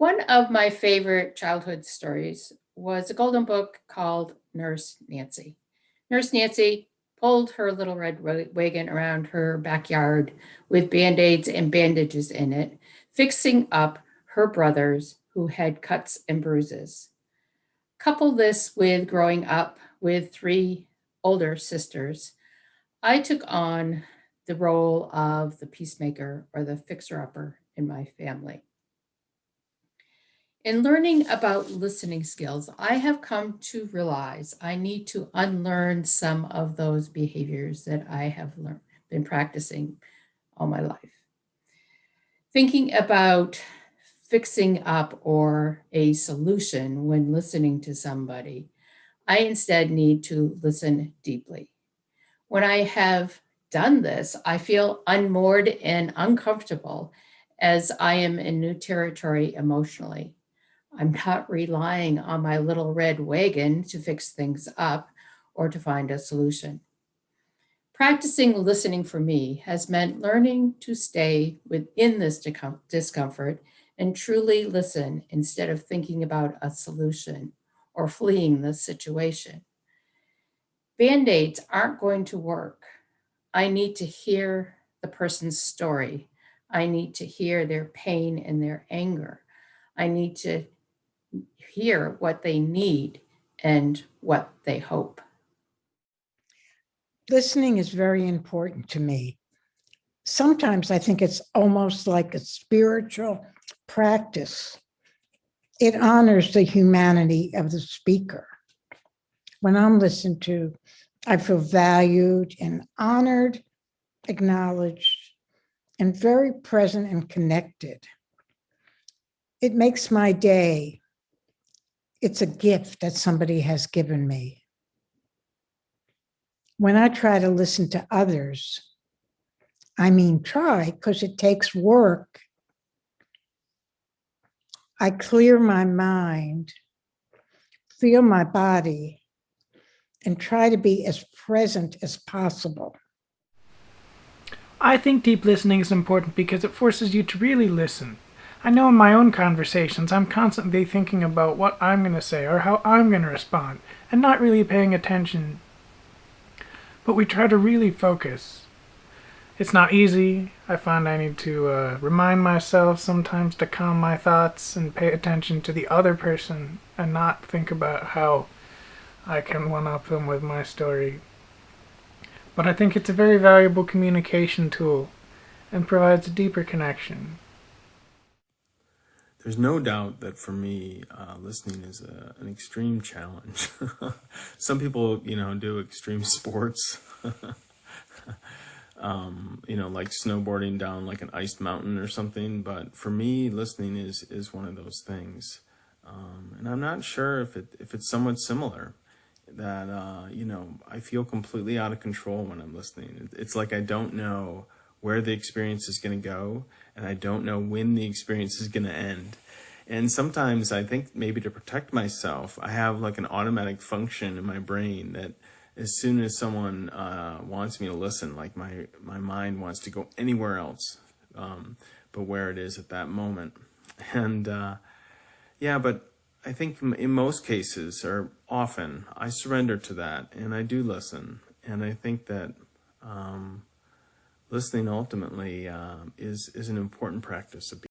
One of my favorite childhood stories was a golden book called Nurse Nancy. Nurse Nancy pulled her little red wagon around her backyard with band aids and bandages in it, fixing up her brothers who had cuts and bruises. Couple this with growing up with three older sisters, I took on the role of the peacemaker or the fixer upper in my family. In learning about listening skills, I have come to realize I need to unlearn some of those behaviors that I have been practicing all my life. Thinking about fixing up or a solution when listening to somebody, I instead need to listen deeply. When I have done this, I feel unmoored and uncomfortable as I am in new territory emotionally. I'm not relying on my little red wagon to fix things up or to find a solution. Practicing listening for me has meant learning to stay within this discomfort and truly listen instead of thinking about a solution or fleeing the situation. Band aids aren't going to work. I need to hear the person's story. I need to hear their pain and their anger. I need to hear what they need and what they hope. Listening is very important to me. Sometimes I think it's almost like a spiritual practice. It honors the humanity of the speaker. When I'm listened to, I feel valued and honored, acknowledged, and very present and connected. It makes my day. It's a gift that somebody has given me. When I try to listen to others, I mean try because it takes work, I clear my mind, feel my body, and try to be as present as possible. I think deep listening is important because it forces you to really listen. I know in my own conversations, I'm constantly thinking about what I'm going to say or how I'm going to respond, and not really paying attention. But we try to really focus. It's not easy. I find I need to remind myself sometimes to calm my thoughts and pay attention to the other person and not think about how I can one-up them with my story. But I think it's a very valuable communication tool and provides a deeper connection. There's no doubt that for me, listening is an extreme challenge. Some people, do extreme sports, like snowboarding down like an iced mountain or something. But for me, listening is one of those things. And I'm not sure if it's somewhat similar. That, I feel completely out of control when I'm listening. It's like I don't know where the experience is going to go, and I don't know when the experience is going to end. And sometimes I think maybe to protect myself, I have like an automatic function in my brain that as soon as someone wants me to listen, like my mind wants to go anywhere else but where it is at that moment. And but I think in most cases, or often, I surrender to that and I do listen. And I think that listening ultimately is an important practice of